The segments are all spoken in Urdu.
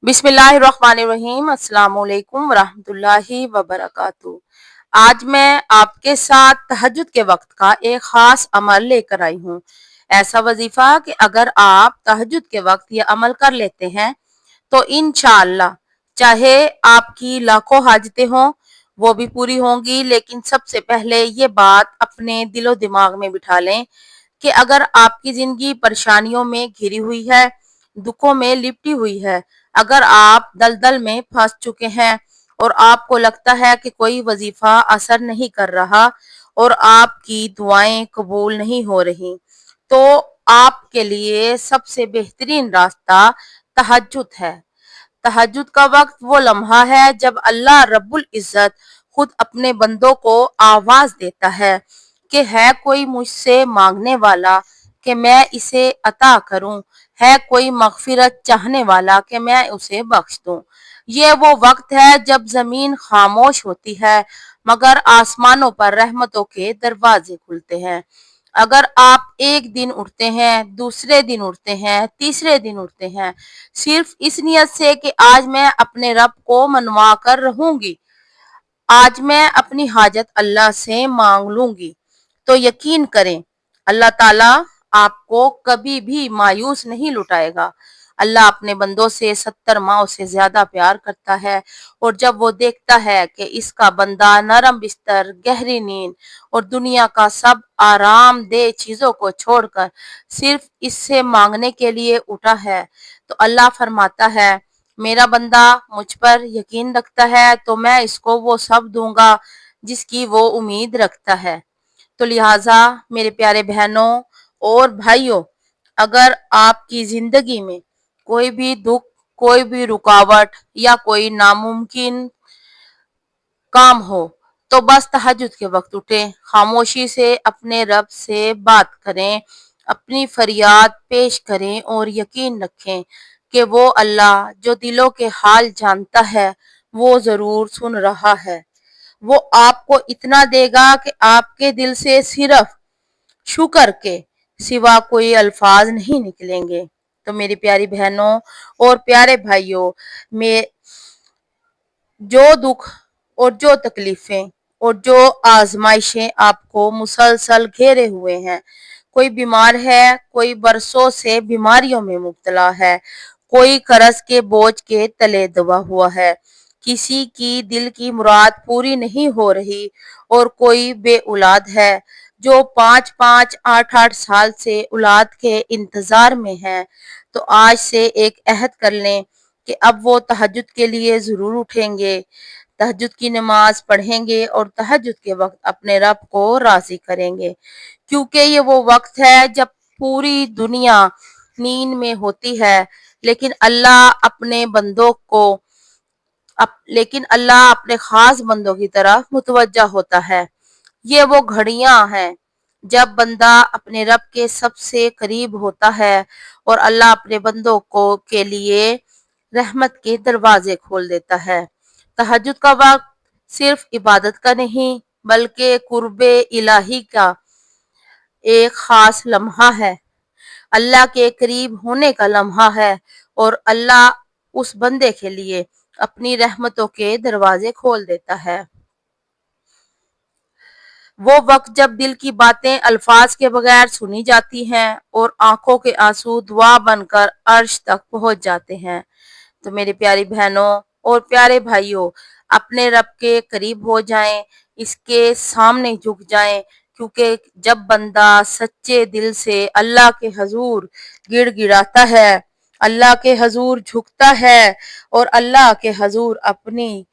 بسم اللہ الرحمن الرحیم۔ السلام علیکم ورحمۃ اللہ وبرکاتہ۔ آج میں آپ کے ساتھ تہجد کے وقت کا ایک خاص عمل لے کر آئی ہوں۔ ایسا وظیفہ کہ اگر آپ تہجد کے وقت یہ عمل کر لیتے ہیں تو انشاءاللہ چاہے آپ کی لاکھوں حاجتیں ہوں وہ بھی پوری ہوں گی، لیکن سب سے پہلے یہ بات اپنے دل و دماغ میں بٹھا لیں کہ اگر آپ کی زندگی پریشانیوں میں گھری ہوئی ہے، دکھوں میں لپٹی ہوئی ہے، اگر آپ دلدل میں پھنس چکے ہیں اور آپ کو لگتا ہے کہ کوئی وظیفہ اثر نہیں کر رہا اور آپ کی دعائیں قبول نہیں ہو رہی، تو آپ کے لیے سب سے بہترین راستہ تہجد ہے۔ تہجد کا وقت وہ لمحہ ہے جب اللہ رب العزت خود اپنے بندوں کو آواز دیتا ہے کہ ہے کوئی مجھ سے مانگنے والا کہ میں اسے عطا کروں، ہے کوئی مغفرت چاہنے والا کہ میں اسے بخش دوں۔ یہ وہ وقت ہے جب زمین خاموش ہوتی ہے مگر آسمانوں پر رحمتوں کے دروازے کھلتے ہیں۔ اگر آپ ایک دن اٹھتے ہیں، دوسرے دن اٹھتے ہیں، تیسرے دن اٹھتے ہیں، صرف اس نیت سے کہ آج میں اپنے رب کو منوا کر رہوں گی، آج میں اپنی حاجت اللہ سے مانگ لوں گی، تو یقین کریں اللہ تعالیٰ آپ کو کبھی بھی مایوس نہیں لٹائے گا۔ اللہ اپنے بندوں سے 70 ماؤں سے زیادہ پیار کرتا ہے، اور جب وہ دیکھتا ہے کہ اس کا بندہ نرم بستر، گہری نیند اور دنیا کا سب آرام دہ چیزوں کو چھوڑ کر صرف اس سے مانگنے کے لیے اٹھا ہے، تو اللہ فرماتا ہے میرا بندہ مجھ پر یقین رکھتا ہے تو میں اس کو وہ سب دوں گا جس کی وہ امید رکھتا ہے۔ تو لہٰذا میرے پیارے بہنوں اور بھائیوں، اگر آپ کی زندگی میں کوئی بھی دکھ، کوئی بھی رکاوٹ یا کوئی ناممکن کام ہو تو بس تہجد کے وقت اٹھیں، خاموشی سے اپنے رب سے بات کریں، اپنی فریاد پیش کریں اور یقین رکھیں کہ وہ اللہ جو دلوں کے حال جانتا ہے وہ ضرور سن رہا ہے۔ وہ آپ کو اتنا دے گا کہ آپ کے دل سے صرف شکر کے سوا کوئی الفاظ نہیں نکلیں گے۔ تو میری پیاری بہنوں اور پیارے بھائیوں، میں جو دکھ اور جو تکلیفیں اور جو آزمائشیں آپ کو مسلسل گھیرے ہوئے ہیں، کوئی بیمار ہے، کوئی برسوں سے بیماریوں میں مبتلا ہے، کوئی قرض کے بوجھ کے تلے دبا ہوا ہے، کسی کی دل کی مراد پوری نہیں ہو رہی اور کوئی بے اولاد ہے جو 5 8 سال سے اولاد کے انتظار میں ہے، تو آج سے ایک عہد کر لیں کہ اب وہ تہجد کے لیے ضرور اٹھیں گے، تہجد کی نماز پڑھیں گے اور تہجد کے وقت اپنے رب کو راضی کریں گے، کیونکہ یہ وہ وقت ہے جب پوری دنیا نیند میں ہوتی ہے لیکن اللہ اپنے خاص بندوں کی طرف متوجہ ہوتا ہے۔ یہ وہ گھڑیاں ہیں جب بندہ اپنے رب کے سب سے قریب ہوتا ہے اور اللہ اپنے بندوں کے لیے رحمت کے دروازے کھول دیتا ہے۔ تہجد کا وقت صرف عبادت کا نہیں بلکہ قرب الہی کا ایک خاص لمحہ ہے، اللہ کے قریب ہونے کا لمحہ ہے، اور اللہ اس بندے کے لیے اپنی رحمتوں کے دروازے کھول دیتا ہے۔ وہ وقت جب دل کی باتیں الفاظ کے بغیر سنی جاتی ہیں اور آنکھوں کے آنسو دعا بن کر عرش تک پہنچ جاتے ہیں۔ تو میری پیاری بہنوں اور پیارے بھائیوں، اپنے رب کے قریب ہو جائیں، اس کے سامنے جھک جائیں، کیونکہ جب بندہ سچے دل سے اللہ کے حضور گڑ گڑاتا ہے، اللہ کے حضور جھکتا ہے اور اللہ کے حضور اپنی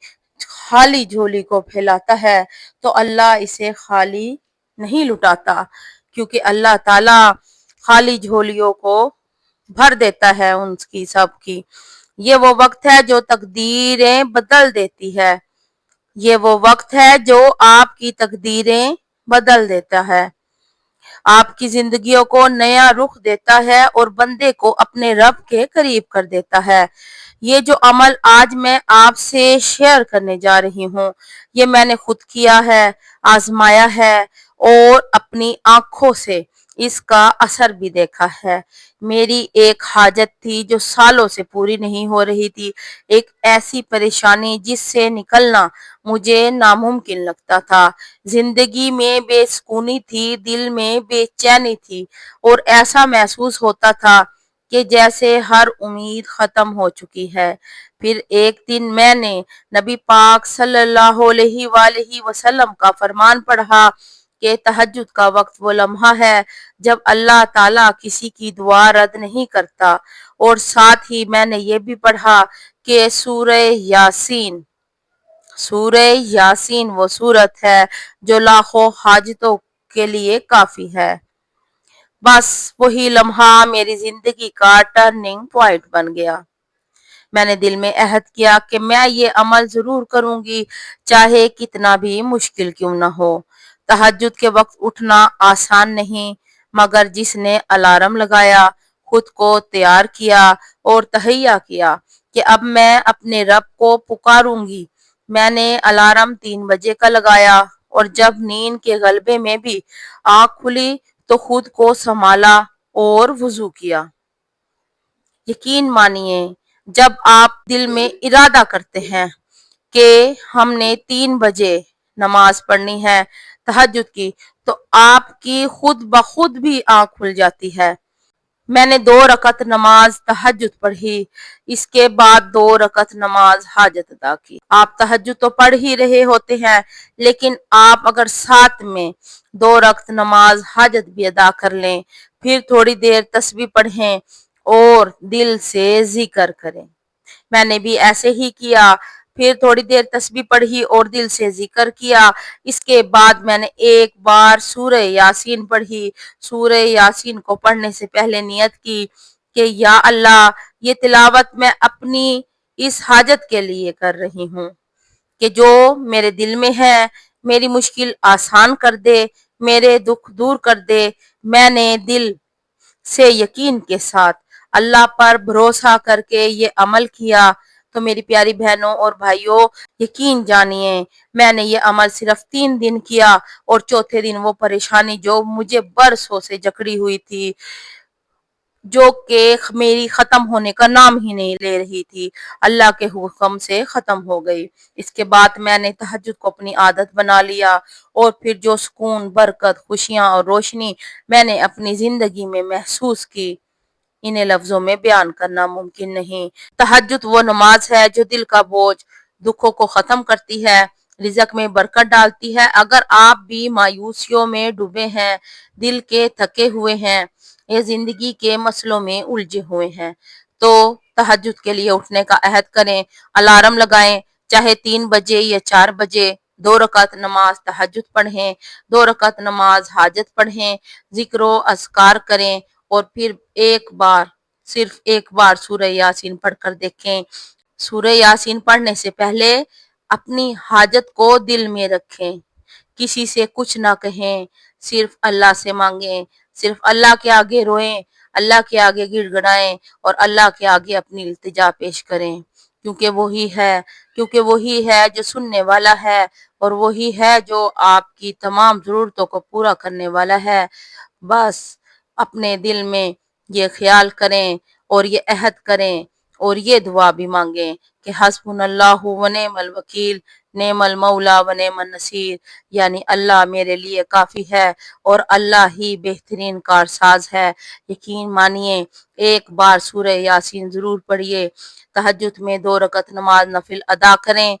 خالی جھولی کو پھیلاتا ہے، تو اللہ اسے خالی نہیں لٹاتا، کیونکہ اللہ تعالی خالی جھولیوں کو بھر دیتا ہے ان کی سب کی۔ یہ وہ وقت ہے جو تقدیریں بدل دیتی ہے، یہ وہ وقت ہے جو آپ کی تقدیریں بدل دیتا ہے، آپ کی زندگیوں کو نیا رخ دیتا ہے اور بندے کو اپنے رب کے قریب کر دیتا ہے۔ یہ جو عمل آج میں آپ سے شیئر کرنے جا رہی ہوں، یہ میں نے خود کیا ہے، آزمایا ہے اور اپنی آنکھوں سے اس کا اثر بھی دیکھا ہے۔ میری ایک حاجت تھی جو سالوں سے پوری نہیں ہو رہی تھی، ایک ایسی پریشانی جس سے نکلنا مجھے ناممکن لگتا تھا۔ زندگی میں بے سکونی تھی، دل میں بے چینی تھی، اور ایسا محسوس ہوتا تھا کہ جیسے ہر امید ختم ہو چکی ہے۔ پھر ایک دن میں نے نبی پاک صلی اللہ علیہ وآلہ وسلم کا فرمان پڑھا کہ تہجد کا وقت وہ لمحہ ہے جب اللہ تعالیٰ کسی کی دعا رد نہیں کرتا، اور ساتھ ہی میں نے یہ بھی پڑھا کہ سورہ یاسین وہ سورت ہے جو لاکھوں حاجتوں کے لیے کافی ہے۔ بس وہی لمحہ میری زندگی کا ٹرننگ پوائنٹ بن گیا۔ میں نے دل میں عہد کیا کہ میں یہ عمل ضرور کروں گی، چاہے کتنا بھی مشکل کیوں نہ ہو۔ تہجد کے وقت اٹھنا آسان نہیں، مگر جس نے الارم لگایا، خود کو تیار کیا اور تہیا کیا کہ اب میں اپنے رب کو پکاروں گی، میں نے الارم 3 بجے کا لگایا، اور جب نیند کے غلبے میں بھی آنکھ کھلی تو خود کو سنبھالا اور وضو کیا۔ یقین مانیے، جب آپ دل میں ارادہ کرتے ہیں کہ ہم نے 3 بجے نماز پڑھنی ہے تہجد کی، تو آپ کی خود بخود بھی آنکھ کھل جاتی ہے۔ میں نے 2 رکعت نماز تہجد پڑھی، اس کے بعد 2 رکعت نماز حاجت ادا کی۔ آپ تہجد تو پڑھ ہی رہے ہوتے ہیں، لیکن آپ اگر ساتھ میں 2 رکعت نماز حاجت بھی ادا کر لیں، پھر تھوڑی دیر تسبیح پڑھیں اور دل سے ذکر کریں۔ میں نے بھی ایسے ہی کیا، پھر تھوڑی دیر تسبیح پڑھی اور دل سے ذکر کیا۔ اس کے بعد میں نے ایک بار سورہ یاسین پڑھی۔ سورہ یاسین کو پڑھنے سے پہلے نیت کی کہ یا اللہ، یہ تلاوت میں اپنی اس حاجت کے لیے کر رہی ہوں کہ جو میرے دل میں ہے، میری مشکل آسان کر دے، میرے دکھ دور کر دے۔ میں نے دل سے یقین کے ساتھ اللہ پر بھروسہ کر کے یہ عمل کیا۔ تو میری پیاری بہنوں اور بھائیوں، یقین جانیے، میں نے یہ عمل صرف 3 دن کیا، اور چوتھے دن وہ پریشانی جو مجھے برسوں سے جکڑی ہوئی تھی، جو کہ میری ختم ہونے کا نام ہی نہیں لے رہی تھی، اللہ کے حکم سے ختم ہو گئی۔ اس کے بعد میں نے تہجد کو اپنی عادت بنا لیا، اور پھر جو سکون، برکت، خوشیاں اور روشنی میں نے اپنی زندگی میں محسوس کی، انہیں لفظوں میں بیان کرنا ممکن نہیں۔ تہجد وہ نماز ہے جو دل کا بوجھ، دکھوں کو ختم کرتی ہے، رزق میں برکت ڈالتی ہے۔ اگر آپ بھی مایوسیوں میں ڈوبے ہیں، دل کے تھکے ہوئے ہیں، یا زندگی کے مسئلوں میں الجھے ہوئے ہیں، تو تہجد کے لیے اٹھنے کا عہد کریں، الارم لگائیں، چاہے 3 بجے یا 4 بجے، 2 رکعت نماز تہجد پڑھیں، 2 رکعت نماز حاجت پڑھیں، ذکر و اذکار کریں، اور پھر صرف ایک بار سورہ یاسین پڑھ کر دیکھیں۔ سورہ یاسین پڑھنے سے پہلے اپنی حاجت کو دل میں رکھیں، کسی سے کچھ نہ کہیں، صرف اللہ سے مانگیں، صرف اللہ کے آگے روئیں، اللہ کے آگے گڑ گڑائیں، اور اللہ کے آگے اپنی التجا پیش کریں، کیونکہ وہی ہے جو سننے والا ہے، اور وہی ہے جو آپ کی تمام ضرورتوں کو پورا کرنے والا ہے۔ بس اپنے دل میں یہ خیال کریں اور یہ عہد کریں اور یہ دعا بھی مانگیں کہ حسبنا اللہ و نعم الوکیل، نعم المولا و نعم النصیر، یعنی اللہ میرے لیے کافی ہے اور اللہ ہی بہترین کارساز ہے۔ یقین مانیے، ایک بار سورہ یاسین ضرور پڑھیے، تہجد میں 2 رکعت نماز نفل ادا کریں،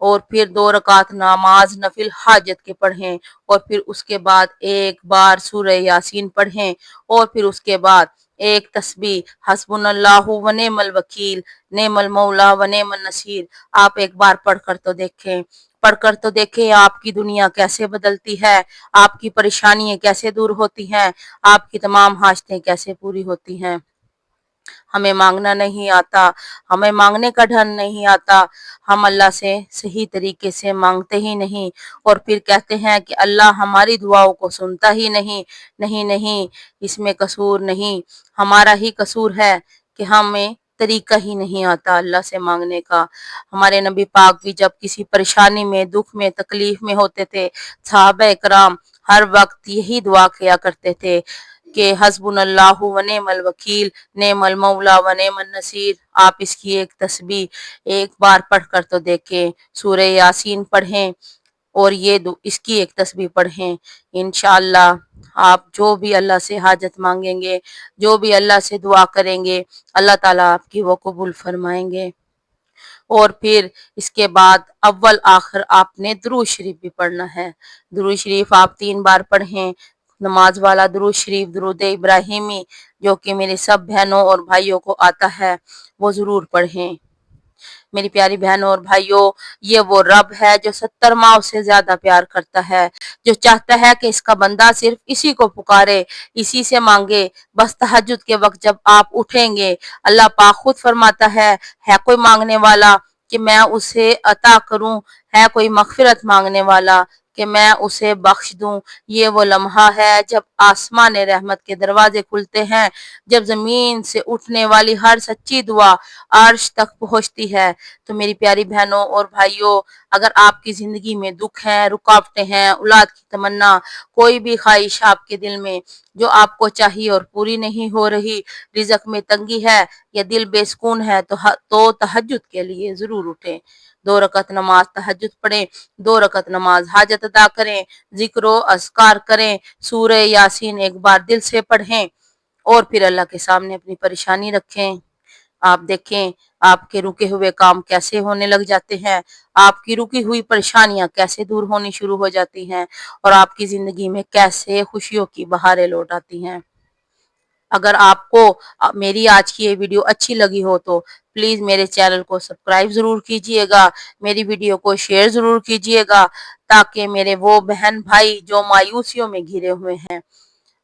اور پھر 2 رکعت نماز نفل حاجت کے پڑھیں، اور پھر اس کے بعد ایک بار سورہ یاسین پڑھیں، اور پھر اس کے بعد ایک تسبیح حسبنا اللہ و نعم الوکیل، نعم المولا و نعم النصیر آپ ایک بار پڑھ کر تو دیکھیں آپ کی دنیا کیسے بدلتی ہے، آپ کی پریشانیاں کیسے دور ہوتی ہیں، آپ کی تمام حاجتیں کیسے پوری ہوتی ہیں۔ ہمیں مانگنا نہیں آتا، ہمیں مانگنے کا ڈھنگ نہیں آتا، ہم اللہ سے صحیح طریقے سے مانگتے ہی نہیں، اور پھر کہتے ہیں کہ اللہ ہماری دعاؤں کو سنتا ہی نہیں۔ نہیں، اس میں قصور نہیں، ہمارا ہی قصور ہے کہ ہمیں طریقہ ہی نہیں آتا اللہ سے مانگنے کا۔ ہمارے نبی پاک بھی جب کسی پریشانی میں، دکھ میں، تکلیف میں ہوتے تھے، صحابہ کرام ہر وقت یہی دعا کیا کرتے تھے، کہ حسبنا اللہ و نعم الوکیل، نعم المولا و نعم النصیر۔ آپ اس کی ایک تسبیح ایک بار پڑھ کر تو دیکھیں، سورہ یاسین پڑھیں اور یہ اس کی ایک تسبیح پڑھیں، انشاءاللہ آپ جو بھی اللہ سے حاجت مانگیں گے، جو بھی اللہ سے دعا کریں گے، اللہ تعالیٰ آپ کی وہ قبول فرمائیں گے۔ اور پھر اس کے بعد اول آخر آپ نے درود شریف بھی پڑھنا ہے۔ درود شریف آپ 3 بار پڑھیں، نماز والا درود شریف، درود ابراہیمی جو کہ میرے سب بہنوں اور بھائیوں کو آتا ہے وہ ضرور پڑھیں۔ میری پیاری بہنوں اور بھائیوں، یہ وہ رب ہے جو 70 ماہ سے زیادہ پیار کرتا ہے، جو چاہتا ہے کہ اس کا بندہ صرف اسی کو پکارے، اسی سے مانگے۔ بس تہجد کے وقت جب آپ اٹھیں گے، اللہ پاک خود فرماتا ہے کوئی مانگنے والا کہ میں اسے عطا کروں، ہے کوئی مغفرت مانگنے والا کہ میں اسے بخش دوں۔ یہ وہ لمحہ ہے جب آسمان رحمت کے دروازے کھلتے ہیں، جب زمین سے اٹھنے والی ہر سچی دعا عرش تک پہنچتی ہے۔ تو میری پیاری بہنوں اور بھائیوں، اگر آپ کی زندگی میں دکھ ہیں، رکاوٹیں ہیں، اولاد کی تمنا، کوئی بھی خواہش آپ کے دل میں جو آپ کو چاہیے اور پوری نہیں ہو رہی، رزق میں تنگی ہے یا دل بے سکون ہے، تو تہجد کے لیے ضرور اٹھیں، 2 رکعت نماز تہجد پڑھیں، 2 رکعت نماز حاجت ادا کریں، ذکر و اذکار کریں، سورہ یاسین ایک بار دل سے پڑھیں اور پھر اللہ کے سامنے اپنی پریشانی رکھیں۔ آپ دیکھیں آپ کے رکے ہوئے کام کیسے ہونے لگ جاتے ہیں، آپ کی رکی ہوئی پریشانیاں کیسے دور ہونی شروع ہو جاتی ہیں اور آپ کی زندگی میں کیسے خوشیوں کی بہاریں لوٹ آتی ہیں۔ اگر آپ کو میری آج کی یہ ویڈیو اچھی لگی ہو تو پلیز میرے چینل کو سبسکرائب ضرور کیجئے گا، میری ویڈیو کو شیئر ضرور کیجئے گا تاکہ میرے وہ بہن بھائی جو مایوسیوں میں گھرے ہوئے ہیں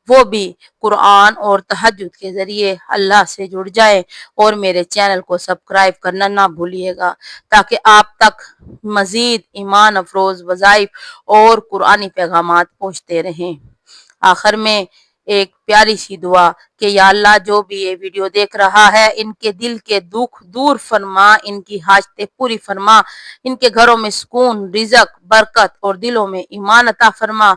وہ بھی قرآن اور تہجد کے ذریعے اللہ سے جڑ جائے، اور میرے چینل کو سبسکرائب کرنا نہ بھولیے گا تاکہ آپ تک مزید ایمان افروز وظائف اور قرآنی پیغامات پہنچتے رہیں۔ آخر میں ایک پیاری سی دعا کہ یا اللہ جو بھی یہ ویڈیو دیکھ رہا ہے ان کے دل کے دکھ دور فرما، ان کی حاجتیں پوری فرما، ان کے گھروں میں سکون، رزق، برکت اور دلوں میں ایمان عطا فرما۔